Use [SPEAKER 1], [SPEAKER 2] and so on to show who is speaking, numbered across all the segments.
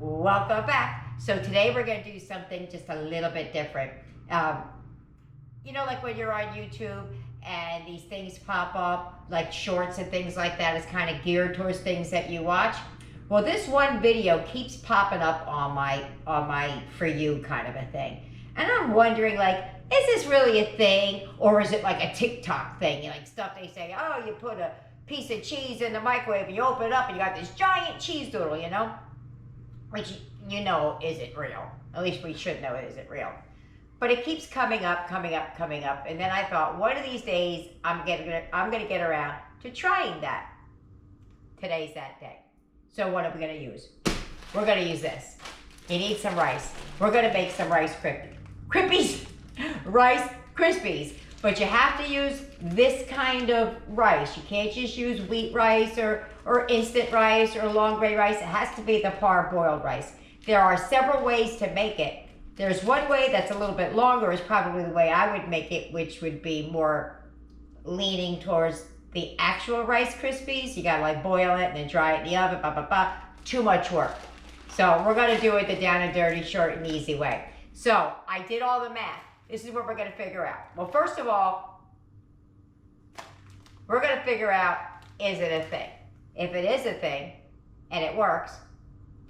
[SPEAKER 1] Welcome back. So today we're going to do something just a little bit different. Like when you're on YouTube and these things pop up, like shorts and things like that, is kind of geared towards things that you watch. Well, this one video keeps popping up on my For You kind of a thing. And I'm wondering, like, is this really a thing, or is it like a TikTok thing? Like stuff they say, oh, you put a piece of cheese in the microwave and you open it up and you got this giant cheese doodle, which isn't real. At least we should know it isn't real. But it keeps coming up, and then I thought, one of these days I'm gonna get around to trying that. Today's that day. So what are we gonna use? We're gonna use this. You need some rice. We're gonna make some rice rice Krispies. But you have to use this kind of rice. You can't just use wheat rice or instant rice or long grain rice. It has to be the parboiled rice. There are several ways to make it. There's one way that's a little bit longer, is probably the way I would make it, which would be more leaning towards the actual Rice Krispies. You gotta like boil it and then dry it in the oven, Too much work. So we're gonna do it the down and dirty, short and easy way. So I did all the math. This is what we're gonna figure out. Well, first of all, we're gonna figure out, is it a thing? If it is a thing and it works,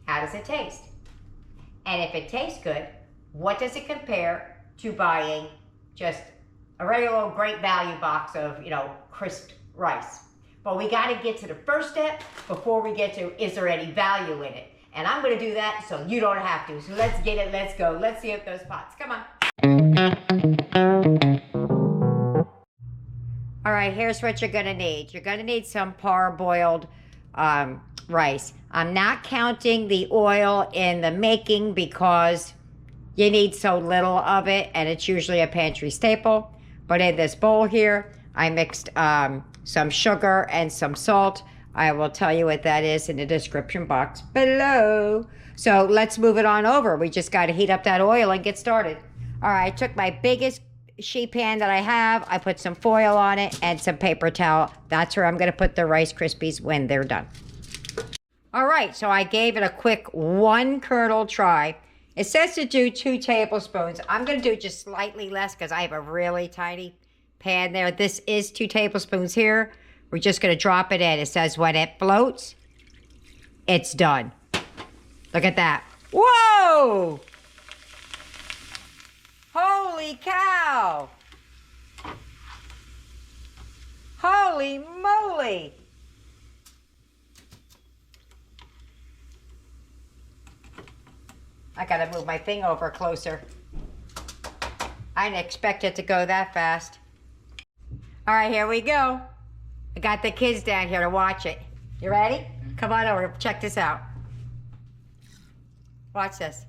[SPEAKER 1] how does it taste? And if it tastes good, what does it compare to buying just a regular old Great Value box of, crisp rice? But we gotta get to the first step before we get to, is there any value in it? And I'm gonna do that so you don't have to. So let's get it, let's go. Let's see if those pots, come on. All right, here's what you're gonna need. You're gonna need some parboiled rice. I'm not counting the oil in the making because you need so little of it and it's usually a pantry staple. But in this bowl here, I mixed some sugar and some salt. I will tell you what that is in the description box below. So let's move it on over. We just got to heat up that oil and get started. All right, I took my biggest sheet pan that I have. I put some foil on it and some paper towel. That's where I'm going to put the Rice Krispies when they're done. All right, so I gave it a quick 1 kernel try. It says to do 2 tablespoons. I'm going to do just slightly less because I have a really tiny pan there. This is 2 tablespoons here. We're just going to drop it in. It says when it floats, it's done. Look at that. Whoa! Holy cow! Holy moly! I gotta move my thing over closer. I didn't expect it to go that fast. All right, here we go. I got the kids down here to watch it. You ready? Come on over, check this out. Watch this.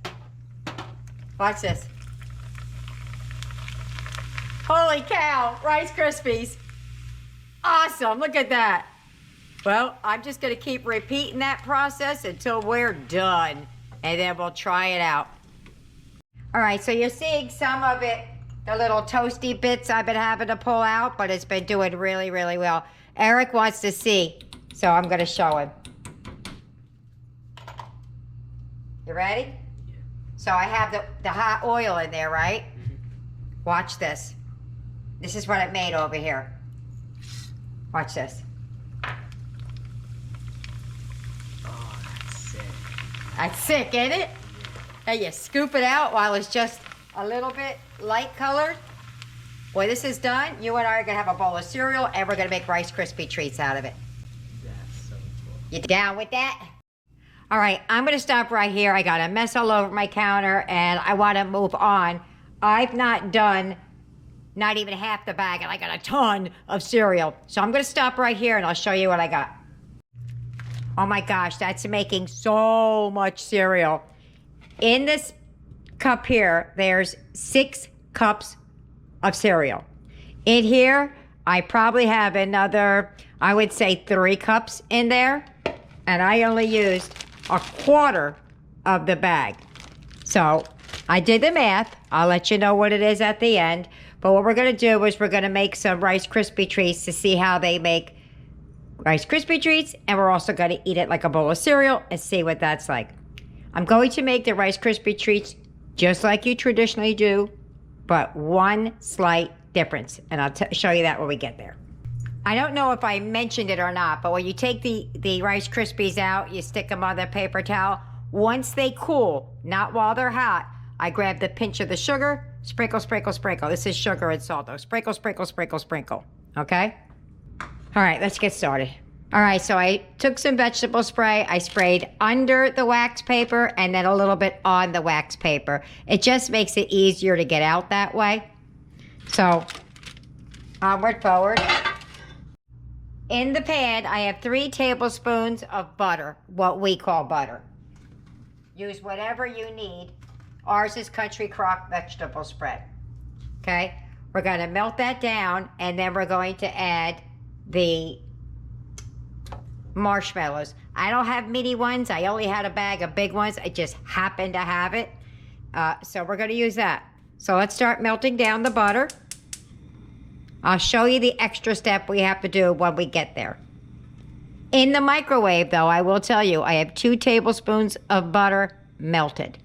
[SPEAKER 1] Watch this. Holy cow, Rice Krispies. Awesome, look at that. Well, I'm just gonna keep repeating that process until we're done, and then we'll try it out. All right, so you're seeing some of it, the little toasty bits I've been having to pull out, but it's been doing really, really well. Eric wants to see, so I'm gonna show him. You ready? Yeah. So I have the hot oil in there, right? Mm-hmm. Watch this. This is what it made over here. Watch this.
[SPEAKER 2] Oh, that's sick.
[SPEAKER 1] That's sick, ain't it? And you scoop it out while it's just a little bit light colored. Boy, this is done. You and I are gonna have a bowl of cereal and we're gonna make Rice Krispie treats out of it.
[SPEAKER 2] That's so cool.
[SPEAKER 1] You down with that? All right, I'm gonna stop right here. I got a mess all over my counter and I wanna move on. I've not done not even half the bag and I got a ton of cereal. So I'm gonna stop right here and I'll show you what I got. Oh my gosh, that's making so much cereal. In this cup here, there's 6 cups of cereal. In here, I probably have another, I would say 3 cups in there, and I only used a quarter of the bag. So I did the math. I'll let you know what it is at the end. But what we're gonna do is we're gonna make some Rice Krispie treats to see how they make Rice Krispie treats, and we're also gonna eat it like a bowl of cereal and see what that's like. I'm going to make the Rice Krispie treats just like you traditionally do, but one slight difference. And I'll show you that when we get there. I don't know if I mentioned it or not, but when you take the Rice Krispies out, you stick them on the paper towel. Once they cool, not while they're hot, I grab the pinch of the sugar, sprinkle, sprinkle, sprinkle. This is sugar and salt though. Sprinkle, sprinkle, sprinkle, sprinkle. Okay? All right, let's get started. All right, so I took some vegetable spray. I sprayed under the wax paper and then a little bit on the wax paper. It just makes it easier to get out that way. So, onward, forward. In the pan, I have 3 tablespoons of butter, what we call butter. Use whatever you need. Ours is Country Crock vegetable spread. Okay? We're going to melt that down, and then we're going to add the marshmallows. I don't have mini ones. I only had a bag of big ones. I just happened to have it. So we're going to use that. So let's start melting down the butter. I'll show you the extra step we have to do when we get there. In the microwave, though, I will tell you, I have 2 tablespoons of butter melted.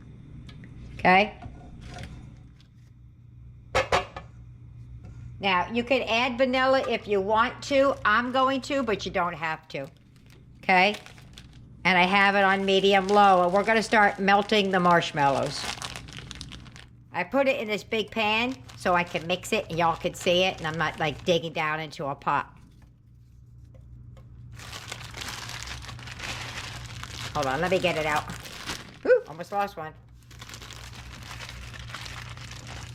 [SPEAKER 1] Okay? Now, you can add vanilla if you want to. I'm going to, but you don't have to. Okay? And I have it on medium-low, and we're going to start melting the marshmallows. I put it in this big pan so I can mix it and y'all can see it, and I'm not like digging down into a pot. Hold on, let me get it out. Ooh, almost lost one.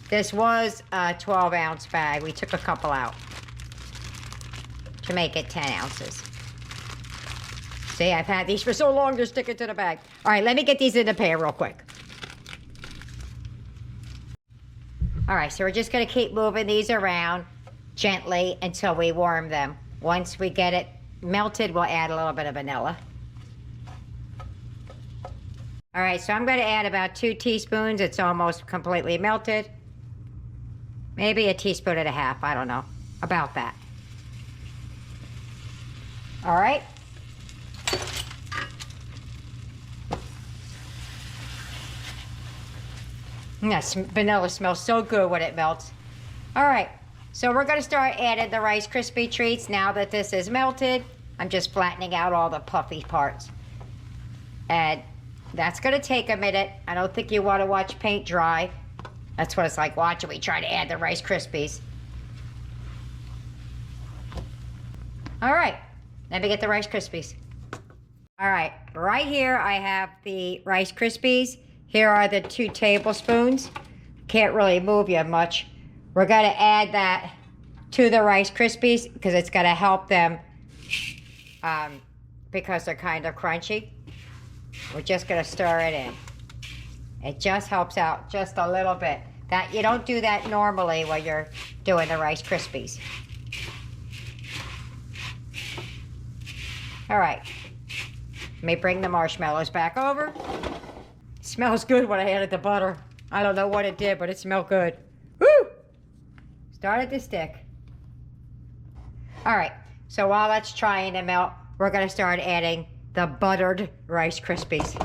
[SPEAKER 1] This was a 12-ounce bag. We took a couple out to make it 10 ounces. See, I've had these for so long, they're sticking to the bag. All right, let me get these in the pan real quick. All right, so we're just going to keep moving these around gently until we warm them. Once we get it melted, we'll add a little bit of vanilla. All right, so I'm going to add about 2 teaspoons. It's almost completely melted. Maybe a teaspoon and a half, I don't know. About that. All right. Vanilla smells so good when it melts. All right, so we're going to start adding the Rice Krispie treats now that this is melted. I'm just flattening out all the puffy parts. And that's going to take a minute. I don't think you want to watch paint dry. That's what it's like watching me try to add the Rice Krispies. All right, let me get the Rice Krispies. All right, right here I have the Rice Krispies. Here are the 2 tablespoons. Can't really move you much. We're going to add that to the Rice Krispies because it's going to help them because they're kind of crunchy. We're just going to stir it in. It just helps out just a little bit. That you don't do that normally when you're doing the Rice Krispies. All right. Let me bring the marshmallows back over. Smells good when I added the butter. I don't know what it did, but it smelled good. Woo! Started to stick. All right, so while that's trying to melt, we're gonna start adding the buttered Rice Krispies.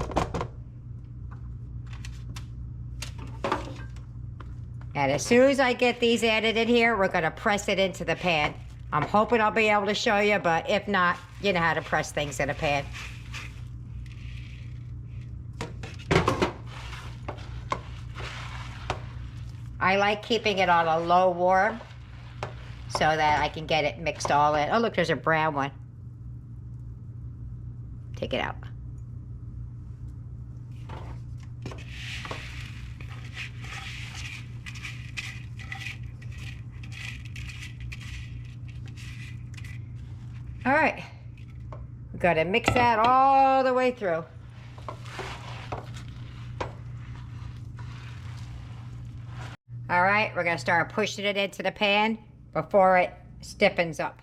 [SPEAKER 1] And as soon as I get these added in here, we're gonna press it into the pan. I'm hoping I'll be able to show you, but if not, you know how to press things in a pan. I like keeping it on a low warm so that I can get it mixed all in. Oh, look, there's a brown one. Take it out. All right, we've got to mix that all the way through. All right, we're gonna start pushing it into the pan before it stiffens up.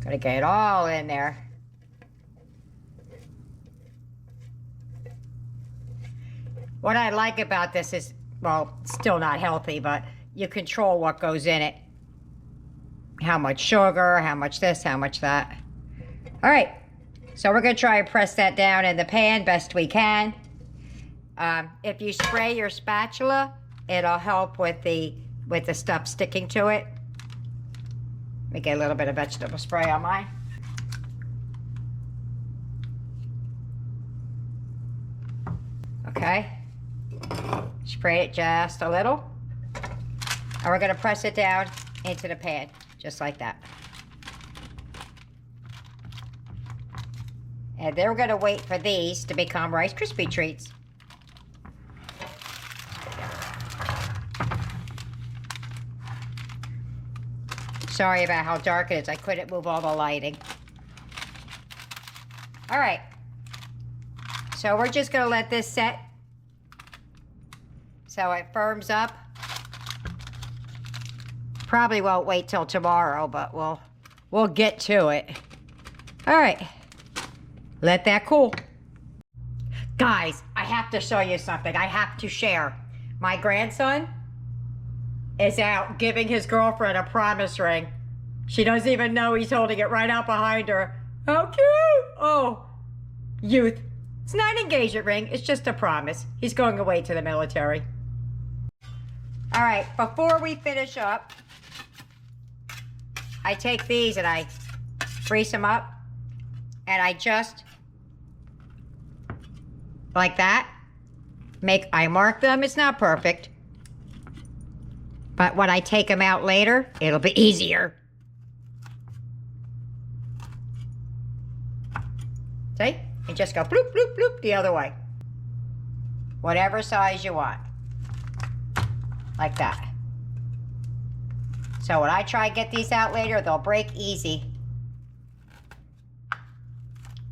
[SPEAKER 1] Gotta get it all in there. What I like about this is, well, it's still not healthy, but you control what goes in it. how much sugar, how much this, how much that. All right, so we're gonna try and press that down in the pan best we can. If you spray your spatula, it'll help with the stuff sticking to it. Let me get a little bit of vegetable spray on mine. Okay, spray it just a little. And we're gonna press it down into the pan, just like that. And then we're gonna wait for these to become Rice Krispie treats. Sorry about how dark it is. I couldn't move all the lighting. All right. So we're just gonna let this set so it firms up. Probably won't wait till tomorrow, but we'll get to it. All right. Let that cool. Guys, I have to show you something. I have to share. My grandson is out giving his girlfriend a promise ring. She doesn't even know he's holding it right out behind her. How cute! Oh, youth. It's not an engagement ring, it's just a promise. He's going away to the military. All right, before we finish up, I take these and I grease them up, and I just, like that, I mark them. It's not perfect, but when I take them out later, it'll be easier. See? And just go bloop, bloop, bloop the other way. Whatever size you want. Like that. So when I try to get these out later, they'll break easy.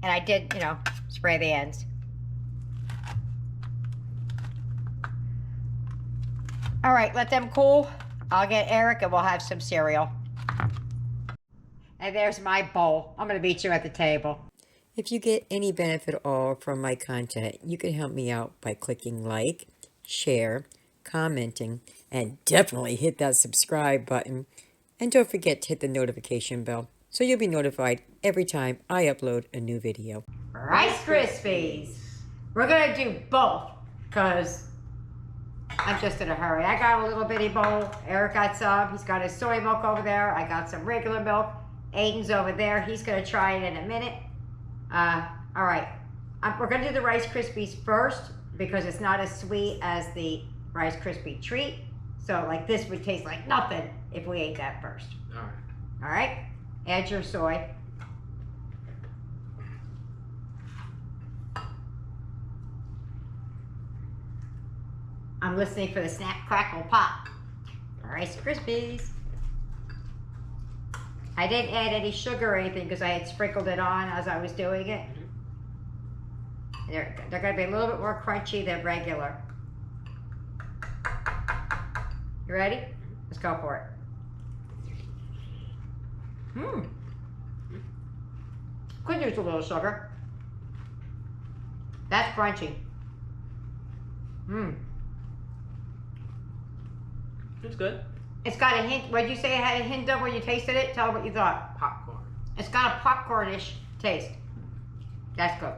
[SPEAKER 1] And I did, you know, spray the ends. All right, let them cool. I'll get Eric and we'll have some cereal. And there's my bowl. I'm gonna meet you at the table.
[SPEAKER 3] If you get any benefit at all from my content, you can help me out by clicking like, share, commenting, and definitely hit that subscribe button. And don't forget to hit the notification bell so you'll be notified every time I upload a new video.
[SPEAKER 1] Rice Krispies. We're gonna do both because I'm just in a hurry. I got a little bitty bowl. Eric got some. He's got his soy milk over there. I got some regular milk. Aiden's over there. He's gonna try it in a minute. All right, we're gonna do the Rice Krispies first because it's not as sweet as the Rice Krispie treat. So like this would taste like nothing if we ate that first.
[SPEAKER 2] All right.
[SPEAKER 1] All right, add your soy. I'm listening for the snap, crackle, pop. Rice Krispies. I didn't add any sugar or anything because I had sprinkled it on as I was doing it. They're going to be a little bit more crunchy than regular. You ready? Let's go for it. Could use a little sugar. That's crunchy.
[SPEAKER 2] It's good.
[SPEAKER 1] It's got a hint. What did you say it had a hint of when you tasted it? Tell them what you thought.
[SPEAKER 2] Popcorn.
[SPEAKER 1] It's got a popcornish taste. That's good.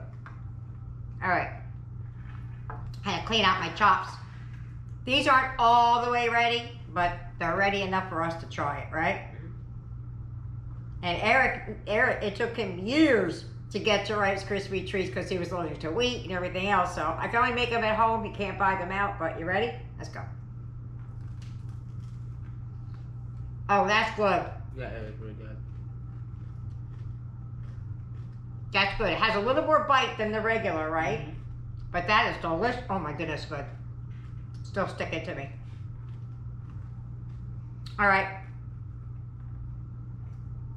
[SPEAKER 1] All right. I had to clean out my chops. These aren't all the way ready, but they're ready enough for us to try it, right? And Eric, it took him years to get to Rice Krispie treats because he was allergic to wheat and everything else. So I can only make them at home. He can't buy them out, but you ready? Let's go. Oh, that's good.
[SPEAKER 2] Yeah, it was really good.
[SPEAKER 1] That's good. It has a little more bite than the regular, right? But that is delicious. Oh my goodness, good. Still sticking to me. All right.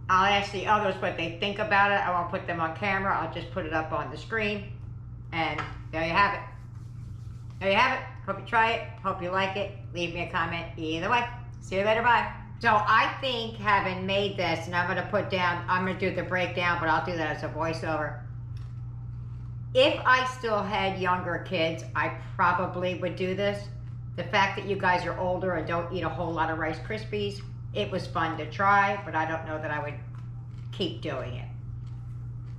[SPEAKER 1] I'll ask the others what they think about it. I won't put them on camera. I'll just put it up on the screen. And there you have it. There you have it. Hope you try it. Hope you like it. Leave me a comment either way. See you later. Bye. So I think having made this, and I'm going to do the breakdown, but I'll do that as a voiceover. If I still had younger kids, I probably would do this. The fact that you guys are older and don't eat a whole lot of Rice Krispies, It was fun to try, but I don't know that I would keep doing it.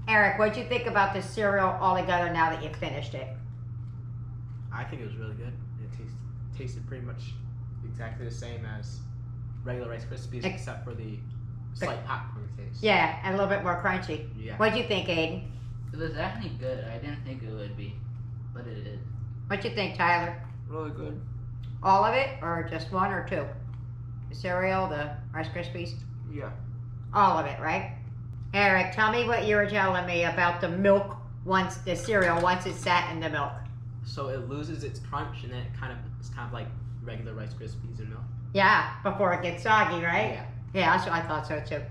[SPEAKER 1] Eric, what'd you think about the cereal altogether now that you finished it?
[SPEAKER 2] I think it was really good. It tasted pretty much exactly the same as regular Rice Krispies, except for the slight popcorn taste.
[SPEAKER 1] Yeah, and a little bit more crunchy.
[SPEAKER 2] Yeah.
[SPEAKER 1] What'd you think, Aiden?
[SPEAKER 4] It was actually good. I didn't think it would be, but it is.
[SPEAKER 1] What'd you think, Tyler?
[SPEAKER 2] Really good.
[SPEAKER 1] All of it, or just one or two? The cereal, the Rice Krispies?
[SPEAKER 2] Yeah.
[SPEAKER 1] All of it, right? Eric, tell me what you were telling me about the milk the cereal once it sat in the milk.
[SPEAKER 2] So it loses its crunch, and then it's kind of like regular Rice Krispies in milk.
[SPEAKER 1] Yeah, before it gets soggy, right?
[SPEAKER 2] Yeah.
[SPEAKER 1] Yeah, I thought so too.